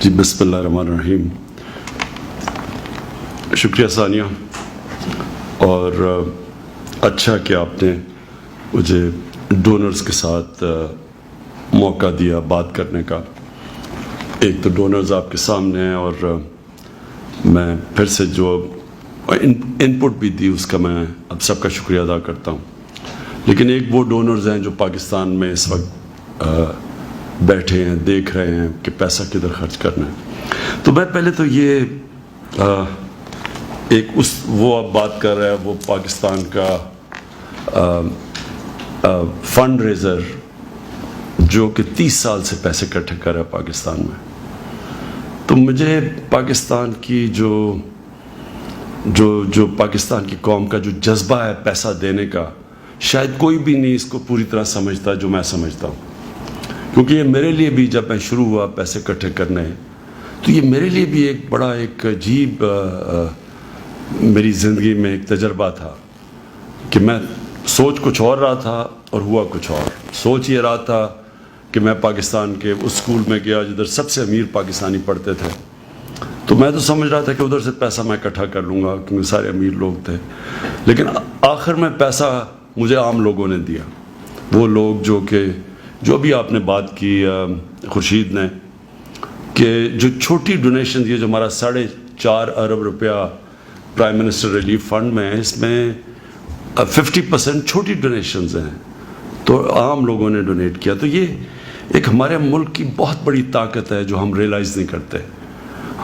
جی بسم اللہ الرحمن الرحیم. شکریہ ثانیہ، اور اچھا کہ آپ نے مجھے ڈونرز کے ساتھ موقع دیا بات کرنے کا. ایک تو ڈونرز آپ کے سامنے ہیں، اور میں پھر سے جو ان پٹ بھی دی اس کا میں اب سب کا شکریہ ادا کرتا ہوں. لیکن ایک وہ ڈونرز ہیں جو پاکستان میں اس وقت بیٹھے ہیں، دیکھ رہے ہیں کہ پیسہ کدھر خرچ کرنا ہے. تو میں پہلے تو یہ ایک وہ اب بات کر رہا ہے، وہ پاکستان کا فنڈ ریزر جو کہ 30 سال سے پیسے اکٹھے کر رہا ہے پاکستان میں. تو مجھے پاکستان کی جو پاکستان کی قوم کا جو جذبہ ہے پیسہ دینے کا، شاید کوئی بھی نہیں اس کو پوری طرح سمجھتا جو میں سمجھتا ہوں. کیونکہ یہ میرے لیے بھی جب میں شروع ہوا پیسے اکٹھے کرنے، تو یہ میرے لیے بھی ایک بڑا ایک عجیب میری زندگی میں ایک تجربہ تھا کہ میں سوچ کچھ اور رہا تھا اور ہوا کچھ اور. سوچ یہ رہا تھا کہ میں پاکستان کے اس اسکول میں گیا جدھر سب سے امیر پاکستانی پڑھتے تھے. تو میں تو سمجھ رہا تھا کہ ادھر سے پیسہ میں اکٹھا کر لوں گا کیونکہ سارے امیر لوگ تھے. لیکن آخر میں پیسہ مجھے عام لوگوں نے دیا. وہ لوگ جو بھی آپ نے بات کی خورشید نے، کہ جو چھوٹی ڈونیشن یہ جو ہمارا 4.5 ارب روپیہ پرائم منسٹر ریلیف فنڈ میں ہے، اس میں 50% چھوٹی ڈونیشنز ہیں، تو عام لوگوں نے ڈونیٹ کیا. تو یہ ایک ہمارے ملک کی بہت بڑی طاقت ہے جو ہم ریلائز نہیں کرتے.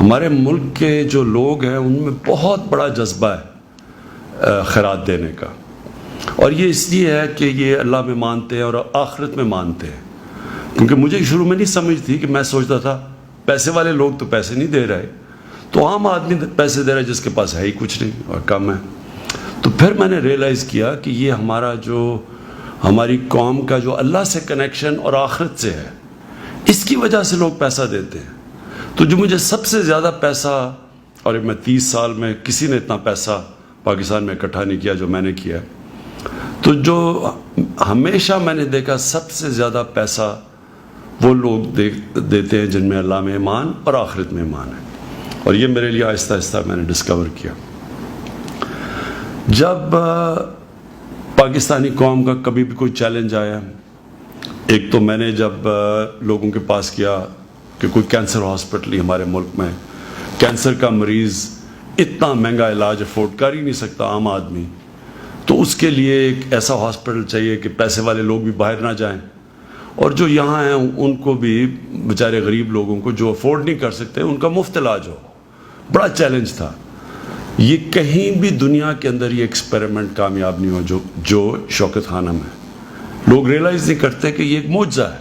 ہمارے ملک کے جو لوگ ہیں ان میں بہت بڑا جذبہ ہے خیرات دینے کا، اور یہ اس لیے ہے کہ یہ اللہ میں مانتے ہیں اور آخرت میں مانتے ہیں. کیونکہ مجھے شروع میں نہیں سمجھ تھی، کہ میں سوچتا تھا پیسے والے لوگ تو پیسے نہیں دے رہے، تو عام آدمی پیسے دے رہا ہے جس کے پاس ہے ہی کچھ نہیں اور کم ہے. تو پھر میں نے ریلائز کیا کہ یہ ہماری قوم کا جو اللہ سے کنیکشن اور آخرت سے ہے، اس کی وجہ سے لوگ پیسہ دیتے ہیں. تو جو مجھے سب سے زیادہ پیسہ، اور میں 30 سال میں کسی نے اتنا پیسہ پاکستان میں اکٹھا نہیں کیا جو میں نے کیا، تو جو ہمیشہ میں نے دیکھا سب سے زیادہ پیسہ وہ لوگ دیتے ہیں جن میں اللہ میں ایمان اور آخرت میں ایمان ہے. اور یہ میرے لیے آہستہ آہستہ میں نے ڈسکور کیا. جب پاکستانی قوم کا کبھی بھی کوئی چیلنج آیا، ایک تو میں نے جب لوگوں کے پاس کیا کہ کوئی کینسر ہاسپٹل ہمارے ملک میں، کینسر کا مریض اتنا مہنگا علاج افورڈ کر ہی نہیں سکتا عام آدمی، تو اس کے لیے ایک ایسا ہاسپٹل چاہیے کہ پیسے والے لوگ بھی باہر نہ جائیں، اور جو یہاں ہیں ان کو بھی، بیچارے غریب لوگوں کو جو افورڈ نہیں کر سکتے، ان کا مفت علاج ہو. بڑا چیلنج تھا. یہ کہیں بھی دنیا کے اندر یہ ایکسپیریمنٹ کامیاب نہیں ہو جو شوکت خانہ میں. لوگ ریلائز نہیں کرتے کہ یہ ایک معجزہ ہے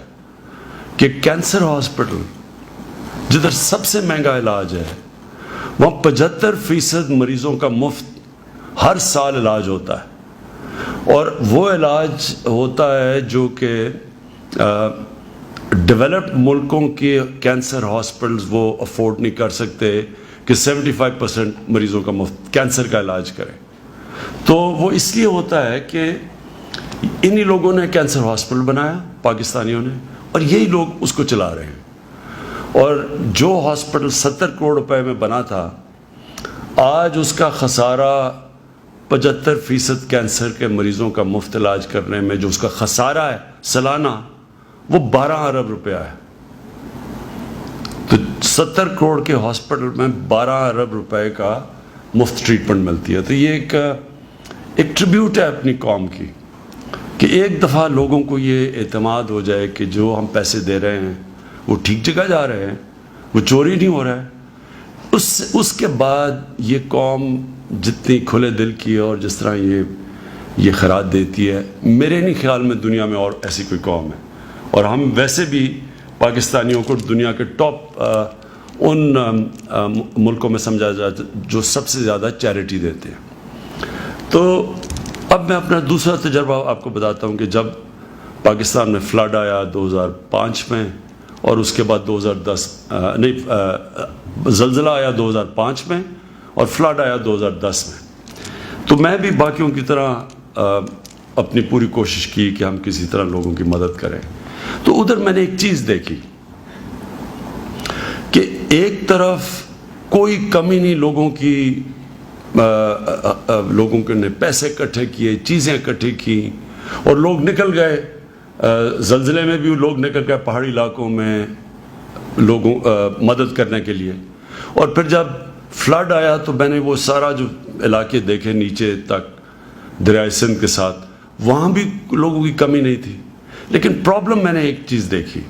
کہ کینسر ہاسپٹل جدھر سب سے مہنگا علاج ہے، وہاں 75% مریضوں کا مفت ہر سال علاج ہوتا ہے. اور وہ علاج ہوتا ہے جو کہ ڈیولپڈ ملکوں کے کینسر ہاسپٹلز وہ افورڈ نہیں کر سکتے کہ 75% مریضوں کا مفت کینسر کا علاج کریں. تو وہ اس لیے ہوتا ہے کہ انہی لوگوں نے کینسر ہاسپٹل بنایا، پاکستانیوں نے، اور یہی لوگ اس کو چلا رہے ہیں. اور جو ہاسپٹل 70 کروڑ روپے میں بنا تھا، آج اس کا خسارہ 75% کینسر کے مریضوں کا مفت علاج کرنے میں جو اس کا خسارہ ہے سالانہ، وہ 12 ارب روپیہ ہے. تو 70 کروڑ کے ہاسپٹل میں 12 ارب روپے کا مفت ٹریٹمنٹ ملتی ہے. تو یہ ایک ٹریبیوٹ ہے اپنی قوم کی، کہ ایک دفعہ لوگوں کو یہ اعتماد ہو جائے کہ جو ہم پیسے دے رہے ہیں وہ ٹھیک جگہ جا رہے ہیں، وہ چوری نہیں ہو رہا ہے. اس کے بعد یہ قوم جتنی کھلے دل کی ہے اور جس طرح یہ خیرات دیتی ہے، میرے نہیں خیال میں دنیا میں اور ایسی کوئی قوم ہے. اور ہم ویسے بھی پاکستانیوں کو دنیا کے ٹاپ ان ملکوں میں سمجھا جاتا جو سب سے زیادہ چیریٹی دیتے ہیں. تو اب میں اپنا دوسرا تجربہ آپ کو بتاتا ہوں کہ جب پاکستان میں فلڈ آیا 2005 میں، اور اس کے بعد زلزلہ آیا 2005 میں، اور فلڈ آیا 2010 میں. تو میں بھی باقیوں کی طرح اپنی پوری کوشش کی کہ ہم کسی طرح لوگوں کی مدد کریں. تو ادھر میں نے ایک چیز دیکھی کہ ایک طرف کوئی کمی نہیں لوگوں کی، لوگوں کے نے پیسے اکٹھے کیے، چیزیں اکٹھی کی اور لوگ نکل گئے. زلزلے میں بھی لوگ نکل گئے پہاڑی علاقوں میں لوگوں مدد کرنے کے لیے. اور پھر جب فلڈ آیا تو میں نے وہ سارا جو علاقے دیکھے نیچے تک دریائے سندھ کے ساتھ، وہاں بھی لوگوں کی کمی نہیں تھی. لیکن پرابلم میں نے ایک چیز دیکھی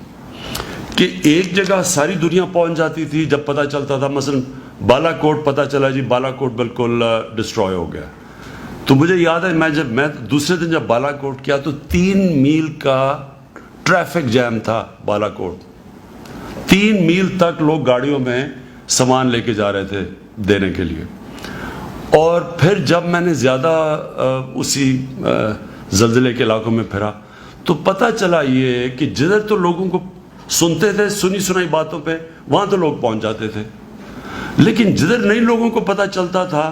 کہ ایک جگہ ساری دنیا پہنچ جاتی تھی جب پتہ چلتا تھا، مثلا بالا کوٹ پتہ چلا جی بالا کوٹ بالکل ڈسٹروائے ہو گیا. تو مجھے یاد ہے میں دوسرے دن جب بالا کوٹ کیا تو 3 میل کا ٹریفک جیم تھا. بالا کوٹ 3 میل تک لوگ گاڑیوں میں سامان لے کے جا رہے تھے دینے کے لیے. اور پھر جب میں نے زیادہ اسی زلزلے کے علاقوں میں پھرا تو پتہ چلا یہ کہ جدھر تو لوگوں کو سنتے تھے سنی سنائی باتوں پہ، وہاں تو لوگ پہنچ جاتے تھے، لیکن جدھر نئی لوگوں کو پتہ چلتا تھا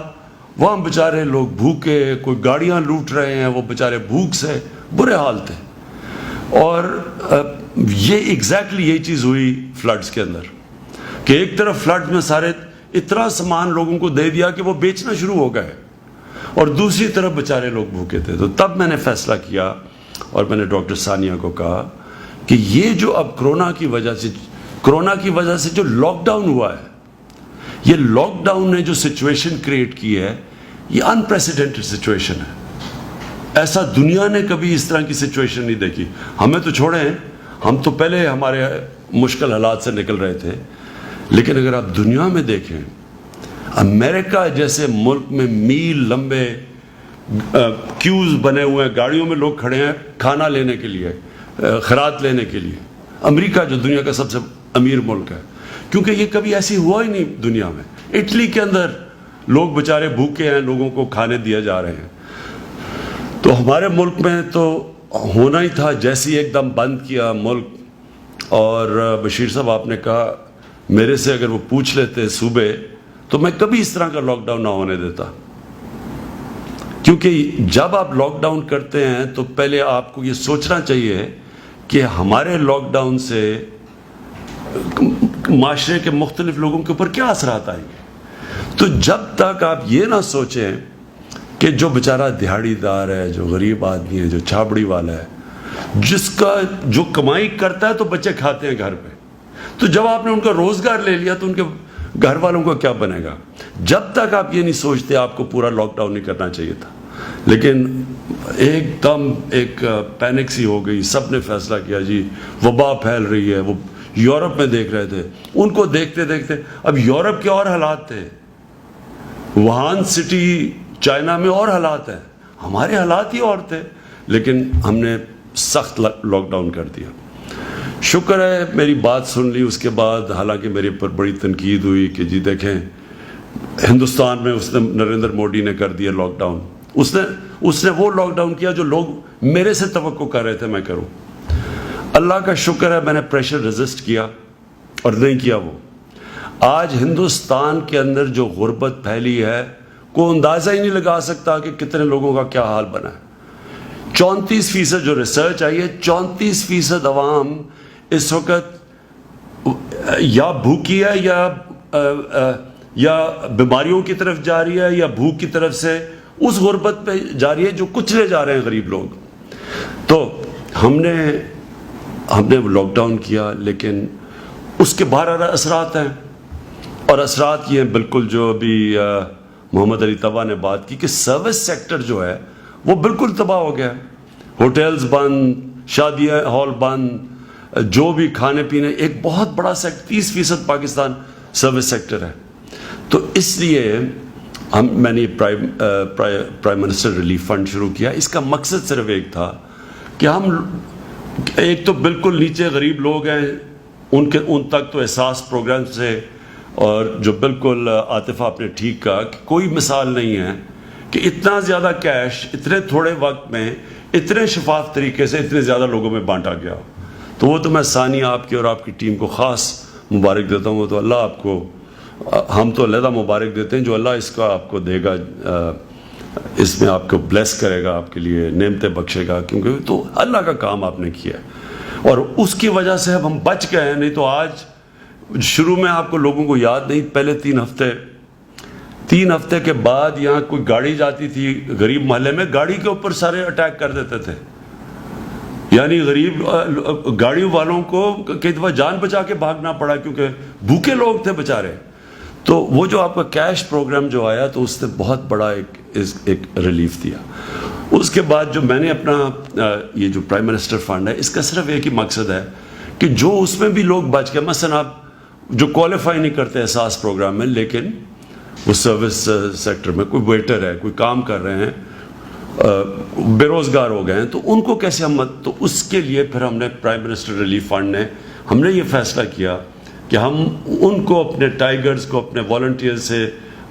وہاں بیچارے لوگ بھوکے، کوئی گاڑیاں لوٹ رہے ہیں، وہ بیچارے بھوک سے برے حال تھے. اور یہ ایگزیکٹلی یہی چیز ہوئی فلڈز کے اندر کہ ایک طرف فلڈز میں سارے اتنا سامان لوگوں کو دے دیا کہ وہ بیچنا شروع ہو گئے، اور دوسری طرف بیچارے لوگ بھوکے تھے. تو تب میں نے فیصلہ کیا اور میں نے ڈاکٹر ثانیہ کو کہا کہ یہ جو اب کرونا کی وجہ سے جو لاک ڈاؤن ہوا ہے، یہ لاک ڈاؤن نے جو سچویشن کریٹ کی ہے یہ انپریسیڈنٹڈ سچویشن ہے. ایسا دنیا نے کبھی اس طرح کی سچویشن نہیں دیکھی. ہمیں تو چھوڑیں، ہم تو پہلے ہمارے مشکل حالات سے نکل رہے تھے، لیکن اگر آپ دنیا میں دیکھیں، امریکہ جیسے ملک میں میل لمبے کیوز بنے ہوئے ہیں، گاڑیوں میں لوگ کھڑے ہیں کھانا لینے کے لیے، خیرات لینے کے لیے. امریکہ جو دنیا کا سب سے امیر ملک ہے، کیونکہ یہ کبھی ایسی ہوا ہی نہیں دنیا میں. اٹلی کے اندر لوگ بیچارے بھوکے ہیں، لوگوں کو کھانے دیا جا رہے ہیں. تو ہمارے ملک میں تو ہونا ہی تھا. جیسے ایک دم بند کیا ملک، اور بشیر صاحب آپ نے کہا میرے سے اگر وہ پوچھ لیتے صوبے تو میں کبھی اس طرح کا لاک ڈاؤن نہ ہونے دیتا. کیونکہ جب آپ لاک ڈاؤن کرتے ہیں تو پہلے آپ کو یہ سوچنا چاہیے کہ ہمارے لاک ڈاؤن سے معاشرے کے مختلف لوگوں کے اوپر کیا اثرات آئیں گے. تو جب تک آپ یہ نہ سوچیں کہ جو بیچارہ دہاڑی دار ہے، جو غریب آدمی ہے، جو چھابڑی والا ہے، جس کا جو کمائی کرتا ہے تو بچے کھاتے ہیں گھر پہ، تو جب آپ نے ان کا روزگار لے لیا تو ان کے گھر والوں کا کیا بنے گا. جب تک آپ یہ نہیں سوچتے آپ کو پورا لاک ڈاؤن نہیں کرنا چاہیے تھا. لیکن ایک دم ایک پینک سی ہو گئی، سب نے فیصلہ کیا جی وبا پھیل رہی ہے. وہ یورپ میں دیکھ رہے تھے، ان کو دیکھتے دیکھتے اب یورپ کے اور حالات تھے، ووہان سٹی چائنا میں اور حالات ہیں، ہمارے حالات ہی اور تھے، لیکن ہم نے سخت لاک ڈاؤن کر دیا. شکر ہے میری بات سن لی. اس کے بعد حالانکہ میرے پر بڑی تنقید ہوئی کہ جی دیکھیں ہندوستان میں اس نے نریندر مودی نے کر دیا لاک ڈاؤن، اس نے وہ لاک ڈاؤن کیا جو لوگ میرے سے توقع کر رہے تھے میں کروں. اللہ کا شکر ہے میں نے پریشر ریزسٹ کیا اور نہیں کیا. وہ آج ہندوستان کے اندر جو غربت پھیلی ہے کوئی اندازہ ہی نہیں لگا سکتا کہ کتنے لوگوں کا کیا حال بنا ہے. 34% جو ریسرچ آئی ہے، 34% عوام اس وقت یا بھوکی ہے یا بیماریوں کی طرف جا رہی ہے یا بھوک کی طرف سے اس غربت پہ جا رہی ہے جو کچلے جا رہے ہیں غریب لوگ. تو ہم نے لاک ڈاؤن کیا، لیکن اس کے باہر اثرات ہیں، اور اثرات یہ ہیں بالکل جو ابھی محمد علی طبع نے بات کی کہ سروس سیکٹر جو ہے وہ بالکل تباہ ہو گیا. ہوٹلز بند، شادی ہال بند، جو بھی کھانے پینے، ایک بہت بڑا سیکٹر 30% پاکستان سروس سیکٹر ہے. تو اس لیے میں نے پرائم منسٹر ریلیف فنڈ شروع کیا. اس کا مقصد صرف ایک تھا کہ ہم ایک تو بالکل نیچے غریب لوگ ہیں ان تک تو احساس پروگرام سے، اور جو بالکل عاطفہ آپ نے ٹھیک کہا کہ کوئی مثال نہیں ہے کہ اتنا زیادہ کیش اتنے تھوڑے وقت میں اتنے شفاف طریقے سے اتنے زیادہ لوگوں میں بانٹا گیا. تو وہ تو میں ثانیہ آپ کی اور آپ کی ٹیم کو خاص مبارک دیتا ہوں. وہ تو اللہ آپ کو، ہم تو علیحدہ مبارک دیتے ہیں جو اللہ اس کا آپ کو دے گا، اس میں آپ کو بلیس کرے گا، آپ کے لیے نعمتیں بخشے گا، کیونکہ تو اللہ کا کام آپ نے کیا ہے اور اس کی وجہ سے اب ہم بچ گئے ہیں. نہیں تو آج شروع میں آپ کو لوگوں کو یاد نہیں، پہلے 3 ہفتے کے بعد یہاں کوئی گاڑی جاتی تھی غریب محلے میں، گاڑی کے اوپر سارے اٹیک کر دیتے تھے. یعنی غریب گاڑی والوں کو کئی دفعہ جان بچا کے بھاگنا پڑا کیونکہ بھوکے لوگ تھے بیچارے. تو وہ جو آپ کا کیش پروگرام جو آیا تو اس نے بہت بڑا ایک ریلیف دیا. اس کے بعد جو میں نے اپنا یہ جو پرائم منسٹر فنڈ ہے، اس کا صرف ایک ہی مقصد ہے کہ جو اس میں بھی لوگ بچ گئے، مثلا آپ جو کوالیفائی نہیں کرتے احساس پروگرام میں لیکن وہ سروس سیکٹر میں کوئی ویٹر ہے، کوئی کام کر رہے ہیں، بے روزگار ہو گئے ہیں، تو ان کو کیسے تو اس کے لیے پھر ہم نے پرائم منسٹر ریلیف فنڈ ہم نے یہ فیصلہ کیا کہ ہم ان کو اپنے ٹائیگرز کو اپنے والنٹیئر سے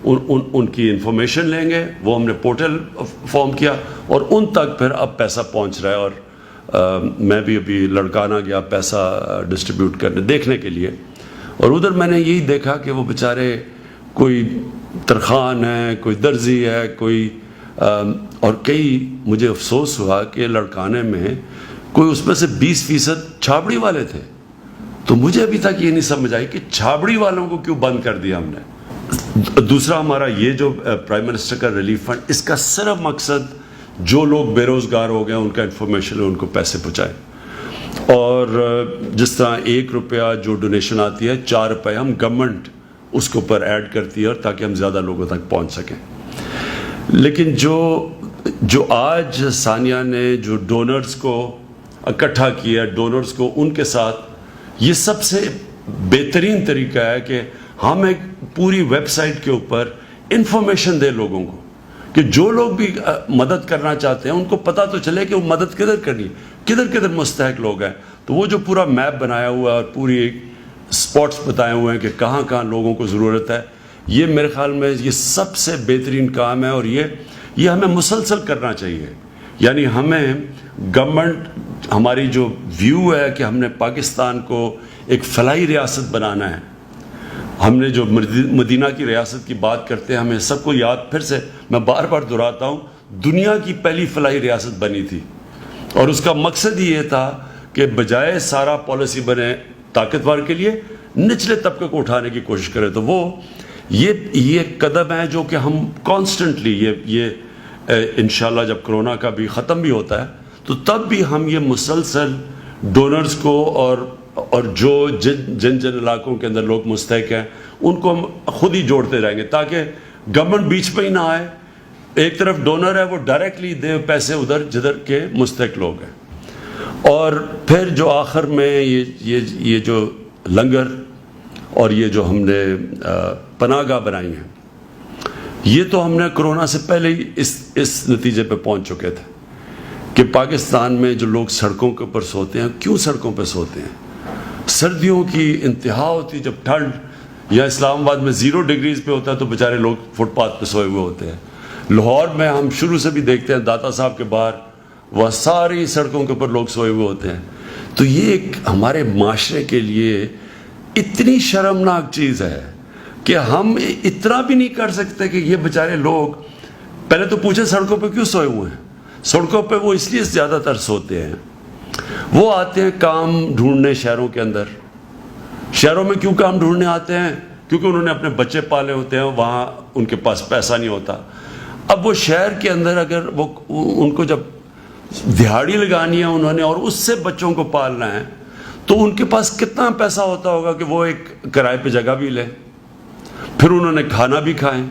ان کی انفارمیشن لیں گے. وہ ہم نے پورٹل فارم کیا اور ان تک پھر اب پیسہ پہنچ رہا ہے. اور میں بھی ابھی لڑکانہ گیا پیسہ ڈسٹریبیوٹ کرنے دیکھنے کے لیے، اور ادھر میں نے یہی دیکھا کہ وہ بیچارے کوئی ترخان ہے، کوئی درزی ہے، کوئی اور کئی مجھے افسوس ہوا کہ لڑکانے میں کوئی اس میں سے 20% چھابڑی والے تھے. تو مجھے ابھی تک یہ نہیں سمجھ آئی کہ چھابڑی والوں کو کیوں بند کر دیا ہم نے. دوسرا ہمارا یہ جو پرائم منسٹر کا ریلیف فنڈ، اس کا صرف مقصد جو لوگ بے روزگار ہو گئے ان کا انفارمیشن ہے، ان کو پیسے پہنچائیں. اور جس طرح 1 روپیہ جو ڈونیشن آتی ہے، 4 روپے ہم گورنمنٹ اس کے اوپر ایڈ کرتی ہے اور تاکہ ہم زیادہ لوگوں تک پہنچ سکیں. لیکن جو آج ثانیہ نے جو ڈونرز کو اکٹھا کیا، ڈونرز کو ان کے ساتھ، یہ سب سے بہترین طریقہ ہے کہ ہم ایک پوری ویب سائٹ کے اوپر انفارمیشن دیں لوگوں کو کہ جو لوگ بھی مدد کرنا چاہتے ہیں ان کو پتہ تو چلے کہ وہ مدد کدھر کرنی ہے، کدھر مستحق لوگ ہیں. تو وہ جو پورا میپ بنایا ہوا ہے اور پوری ایک سپاٹس بتائے ہوئے ہیں کہ کہاں کہاں لوگوں کو ضرورت ہے، یہ میرے خیال میں یہ سب سے بہترین کام ہے. اور یہ ہمیں مسلسل کرنا چاہیے. یعنی ہمیں گورنمنٹ، ہماری جو ویو ہے کہ ہم نے پاکستان کو ایک فلاحی ریاست بنانا ہے. ہم نے جو مدینہ کی ریاست کی بات کرتے ہیں، ہمیں سب کو یاد، پھر سے میں بار بار دہراتا ہوں، دنیا کی پہلی فلاحی ریاست بنی تھی. اور اس کا مقصد یہ تھا کہ بجائے سارا پالیسی بنے طاقتور کے لیے، نچلے طبقے کو اٹھانے کی کوشش کرے. تو وہ یہ قدم ہے جو کہ ہم کانسٹنٹلی یہ انشاءاللہ جب کرونا کا بھی ختم بھی ہوتا ہے تو تب بھی ہم یہ مسلسل ڈونرز کو اور جو جن علاقوں کے اندر لوگ مستحق ہیں ان کو ہم خود ہی جوڑتے رہیں گے تاکہ گورنمنٹ بیچ میں ہی نہ آئے. ایک طرف ڈونر ہے، وہ ڈائریکٹلی دے پیسے ادھر جدھر کے مستحق لوگ ہیں. اور پھر جو آخر میں یہ جو لنگر اور یہ جو ہم نے پناہ گاہ بنائی ہیں، یہ تو ہم نے کرونا سے پہلے ہی اس نتیجے پہ پہنچ چکے تھے کہ پاکستان میں جو لوگ سڑکوں کے اوپر سوتے ہیں، کیوں سڑکوں پہ سوتے ہیں؟ سردیوں کی انتہا ہوتی، جب ٹھنڈ یا اسلام آباد میں 0 ڈگریز پہ ہوتا ہے تو بیچارے لوگ فٹ پاتھ پہ سوئے ہوئے ہوتے ہیں. لاہور میں ہم شروع سے بھی دیکھتے ہیں داتا صاحب کے باہر وہ ساری سڑکوں کے اوپر لوگ سوئے ہوئے ہوتے ہیں. تو یہ ایک ہمارے معاشرے کے لیے اتنی شرمناک چیز ہے کہ ہم اتنا بھی نہیں کر سکتے کہ یہ بیچارے لوگ پہلے تو پوچھیں سڑکوں پہ کیوں سوئے ہوئے ہیں. سڑکوں پہ وہ اس لیے زیادہ تر سوتے ہیں، وہ آتے ہیں کام ڈھونڈنے شہروں کے اندر. شہروں میں کیوں کام ڈھونڈنے آتے ہیں؟ کیونکہ انہوں نے اپنے بچے پالے ہوتے ہیں، وہاں ان کے پاس پیسہ نہیں ہوتا. اب وہ شہر کے اندر اگر ان کو جب دہاڑی لگانی ہے انہوں نے اور اس سے بچوں کو پالنا ہے تو ان کے پاس کتنا پیسہ ہوتا ہوگا کہ وہ ایک کرائے پہ جگہ بھی لیں، پھر انہوں نے کھانا بھی کھائیں،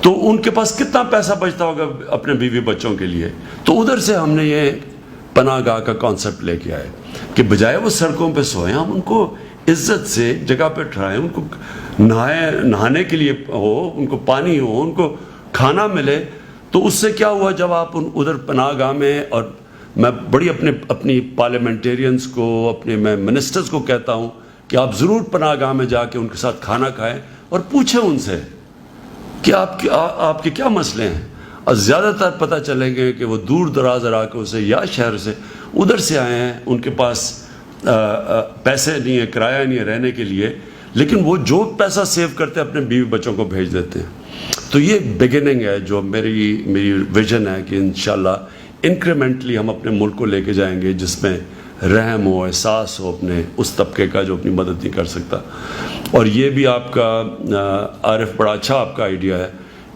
تو ان کے پاس کتنا پیسہ بچتا ہوگا اپنے بیوی بچوں کے لیے. تو ادھر سے ہم نے یہ پناہ گاہ کا کانسیپٹ لے کے آئے کہ بجائے وہ سڑکوں پہ سوئیں، ہم ان کو عزت سے جگہ پہ ٹھہرائیں، ان کو نہانے کے لیے ہو، ان کو پانی ہو، ان کو کھانا ملے. تو اس سے کیا ہوا جب آپ ادھر پناہ گاہ میں، اور میں بڑی اپنی پارلیمنٹیرینز کو، میں منسٹرز کو کہتا ہوں کہ آپ ضرور پناہ گاہ میں جا کے ان کے ساتھ کھانا کھائیں اور پوچھیں ان سے کہ آپ کے کیا مسئلے ہیں. اور زیادہ تر پتہ چلیں گے کہ وہ دور دراز علاقوں سے یا شہر سے ادھر سے آئے ہیں، ان کے پاس پیسے نہیں ہیں، کرایہ نہیں ہے رہنے کے لیے، لیکن وہ جو پیسہ سیو کرتے اپنے بیوی بچوں کو بھیج دیتے ہیں. تو یہ بگننگ ہے جو میری ویژن ہے کہ انشاءاللہ انکریمنٹلی ہم اپنے ملک کو لے کے جائیں گے، جس میں رحم ہو، احساس ہو اپنے اس طبقے کا جو اپنی مدد نہیں کر سکتا. اور یہ بھی آپ کا عارف بڑا اچھا آپ کا آئیڈیا ہے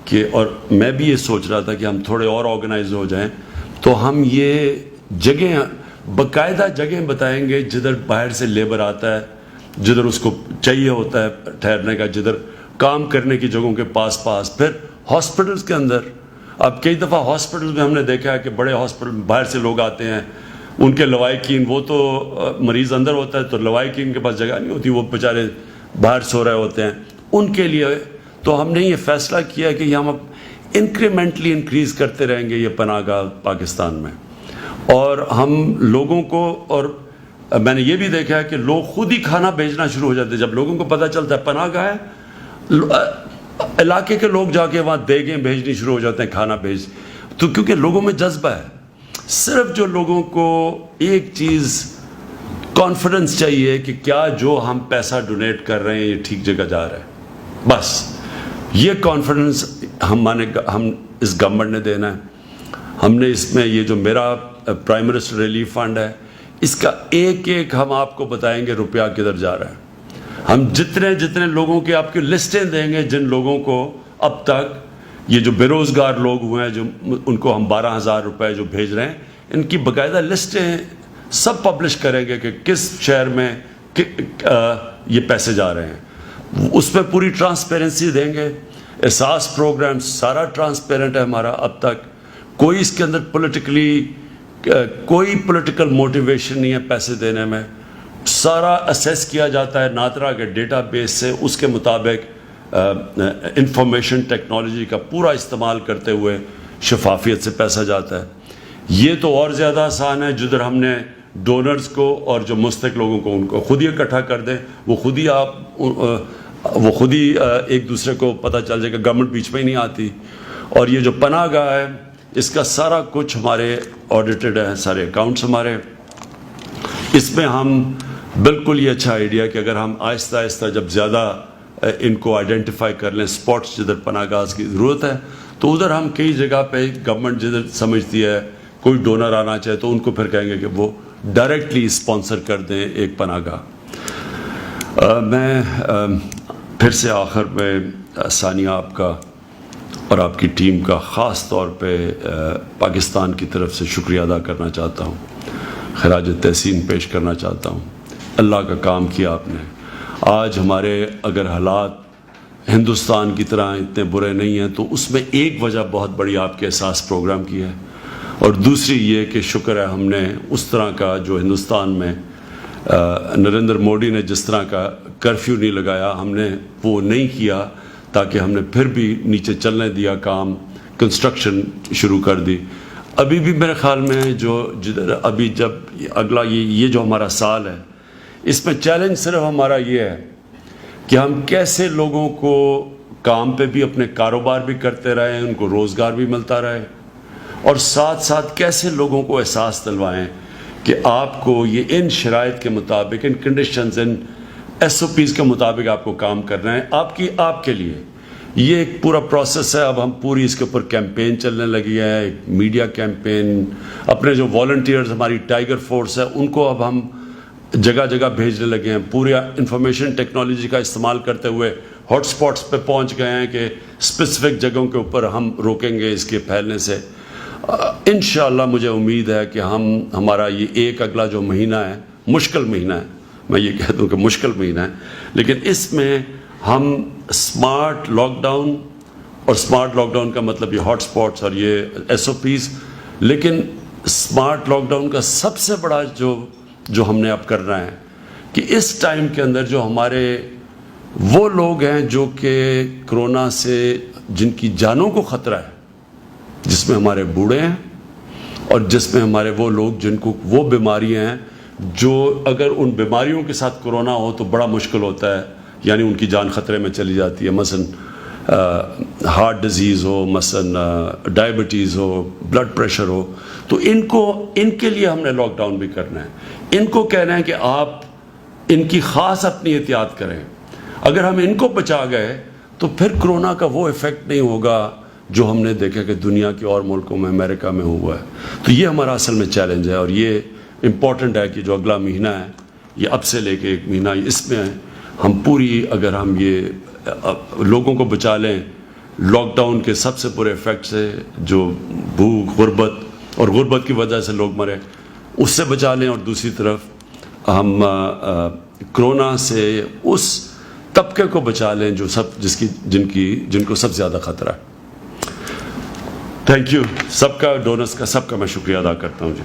کہ، اور میں بھی یہ سوچ رہا تھا کہ ہم تھوڑے اور آرگنائز ہو جائیں تو ہم یہ جگہیں باقاعدہ جگہیں بتائیں گے جدھر باہر سے لیبر آتا ہے، جدھر اس کو چاہیے ہوتا ہے ٹھہرنے کا، جدھر کام کرنے کی جگہوں کے پاس. پھر ہاسپٹلس کے اندر، اب کئی دفعہ ہاسپٹلس میں ہم نے دیکھا ہے کہ بڑے ہاسپٹل باہر سے لوگ آتے ہیں، ان کے لوائقین، وہ تو مریض اندر ہوتا ہے تو لوائقین کے پاس جگہ نہیں ہوتی، وہ بیچارے باہر سو رہے ہوتے ہیں. ان کے لیے تو ہم نے یہ فیصلہ کیا ہے کہ ہم اب انکریمنٹلی انکریز کرتے رہیں گے یہ پناہ گاہ پاکستان میں. اور ہم لوگوں کو، اور میں نے یہ بھی دیکھا ہے کہ لوگ خود ہی کھانا بھیجنا شروع ہو جاتے ہیں جب لوگوں کو پتہ چلتا ہے پناہ گاہ ہے، علاقے کے لوگ جا کے وہاں دیگیں بھیجنی شروع ہو جاتے ہیں، کھانا بھیج. تو کیونکہ لوگوں میں جذبہ ہے، صرف جو لوگوں کو ایک چیز کانفیڈنس چاہیے کہ کیا جو ہم پیسہ ڈونیٹ کر رہے ہیں یہ ٹھیک جگہ جا رہا ہے، بس یہ کانفیڈنس ہم اس گورنمنٹ نے دینا ہے. ہم نے اس میں یہ جو میرا پرائم منسٹر ریلیف فنڈ ہے، اس کا ایک ایک ہم آپ کو بتائیں گے روپیہ کدھر جا رہا ہے. ہم جتنے لوگوں کے آپ کی لسٹیں دیں گے، جن لوگوں کو اب تک یہ جو بے روزگار لوگ ہوئے ہیں، جو ان کو ہم 12,000 روپے جو بھیج رہے ہیں، ان کی باقاعدہ لسٹیں سب پبلش کریں گے کہ کس شہر میں یہ پیسے جا رہے ہیں. اس میں پوری ٹرانسپیرنسی دیں گے. احساس پروگرام سارا ٹرانسپیرنٹ ہے ہمارا. اب تک کوئی اس کے اندر کوئی پولیٹیکل موٹیویشن نہیں ہے پیسے دینے میں. سارا اسیس کیا جاتا ہے ناترا کے ڈیٹا بیس سے، اس کے مطابق انفارمیشن ٹیکنالوجی کا پورا استعمال کرتے ہوئے شفافیت سے پیسہ جاتا ہے. یہ تو اور زیادہ آسان ہے جدھر ہم نے ڈونرز کو اور جو مستحق لوگوں کو ان کو خود ہی اکٹھا کر دیں، وہ خود ہی ایک دوسرے کو پتہ چل جائے کہ گورنمنٹ بیچ میں ہی نہیں آتی. اور یہ جو پناہ گاہ ہے اس کا سارا کچھ ہمارے آڈیٹڈ ہے، سارے اکاؤنٹس ہمارے. اس میں ہم بالکل یہ اچھا آئیڈیا کہ اگر ہم آہستہ آہستہ جب زیادہ ان کو آئیڈینٹیفائی کر لیں، اسپاٹس جدھر پناہ گاہ کی ضرورت ہے، تو ادھر ہم کئی جگہ پہ گورنمنٹ جدھر سمجھتی ہے کوئی ڈونر آنا چاہے تو ان کو پھر کہیں گے کہ وہ ڈائریکٹلی اسپانسر کر دیں ایک پناہ گاہ. میں پھر سے آخر میں ثانیہ آپ کا اور آپ کی ٹیم کا خاص طور پہ پاکستان کی طرف سے شکریہ ادا کرنا چاہتا ہوں، خراج تحسین پیش کرنا چاہتا ہوں. اللہ کا کام کیا آپ نے. آج ہمارے اگر حالات ہندوستان کی طرح اتنے برے نہیں ہیں تو اس میں ایک وجہ بہت بڑی آپ کے احساس پروگرام کی ہے، اور دوسری یہ کہ شکر ہے ہم نے اس طرح کا جو ہندوستان میں نریندر مودی نے جس طرح کا کرفیو نہیں لگایا، ہم نے وہ نہیں کیا، تاکہ ہم نے پھر بھی نیچے چلنے دیا، کام کنسٹرکشن شروع کر دی. ابھی بھی میرے خیال میں جدھر ابھی جب اگلا یہ جو ہمارا سال ہے، اس میں چیلنج صرف ہمارا یہ ہے کہ ہم کیسے لوگوں کو کام پہ بھی، اپنے کاروبار بھی کرتے رہیں، ان کو روزگار بھی ملتا رہے، اور ساتھ ساتھ کیسے لوگوں کو احساس دلوائیں کہ آپ کو یہ ان شرائط کے مطابق، ان کنڈیشنز، ان ایس او پیز کے مطابق آپ کو کام کرنا ہے آپ کے لیے. یہ ایک پورا پروسیس ہے. اب ہم پوری اس کے اوپر کیمپین چلنے لگی ہے، ایک میڈیا کیمپین. اپنے جو والنٹیئرز ہماری ٹائیگر فورس ہے ان کو اب ہم جگہ جگہ بھیجنے لگے ہیں. پورا انفارمیشن ٹیکنالوجی کا استعمال کرتے ہوئے ہاٹ سپاٹس پہ پہنچ گئے ہیں کہ اسپیسیفک جگہوں کے اوپر ہم روکیں گے اس کے پھیلنے سے. انشاءاللہ مجھے امید ہے کہ ہمارا یہ ایک اگلا جو مہینہ ہے، مشکل مہینہ ہے، میں یہ کہہ دوں کہ مشکل مہینہ ہے، لیکن اس میں ہم اسمارٹ لاک ڈاؤن، اور اسمارٹ لاک ڈاؤن کا مطلب یہ ہاٹ سپاٹس اور یہ ایس او پیز، لیکن اسمارٹ لاک ڈاؤن کا سب سے بڑا جو ہم نے اب کرنا ہے کہ اس ٹائم کے اندر جو ہمارے وہ لوگ ہیں جو کہ کرونا سے جن کی جانوں کو خطرہ ہے، جس میں ہمارے بوڑھے ہیں اور جس میں ہمارے وہ لوگ جن کو وہ بیماریاں ہیں جو اگر ان بیماریوں کے ساتھ کرونا ہو تو بڑا مشکل ہوتا ہے، یعنی ان کی جان خطرے میں چلی جاتی ہے. مثلا ہارٹ ڈیزیز ہو، مثلا ڈائبٹیز ہو، بلڈ پریشر ہو، تو ان کے لیے ہم نے لاک ڈاؤن بھی کرنا ہے. ان کو کہنا ہے کہ آپ ان کی خاص اپنی احتیاط کریں. اگر ہم ان کو بچا گئے تو پھر کرونا کا وہ ایفیکٹ نہیں ہوگا جو ہم نے دیکھا کہ دنیا کے اور ملکوں میں، امریکہ میں ہوا ہے. تو یہ ہمارا اصل میں چیلنج ہے، اور یہ امپورٹنٹ ہے کہ جو اگلا مہینہ ہے یہ اب سے لے کے ایک مہینہ اس میں ہم پوری اگر ہم یہ لوگوں کو بچا لیں لاک ڈاؤن کے سب سے برے افیکٹ سے جو بھوک غربت اور غربت کی وجہ سے لوگ مرے اس سے بچا لیں اور دوسری طرف ہم کرونا سے اس طبقے کو بچا لیں جو جن کو سب سے زیادہ خطرہ ہے. تھینک یو سب کا ڈونرز کا سب کا میں شکریہ ادا کرتا ہوں جی.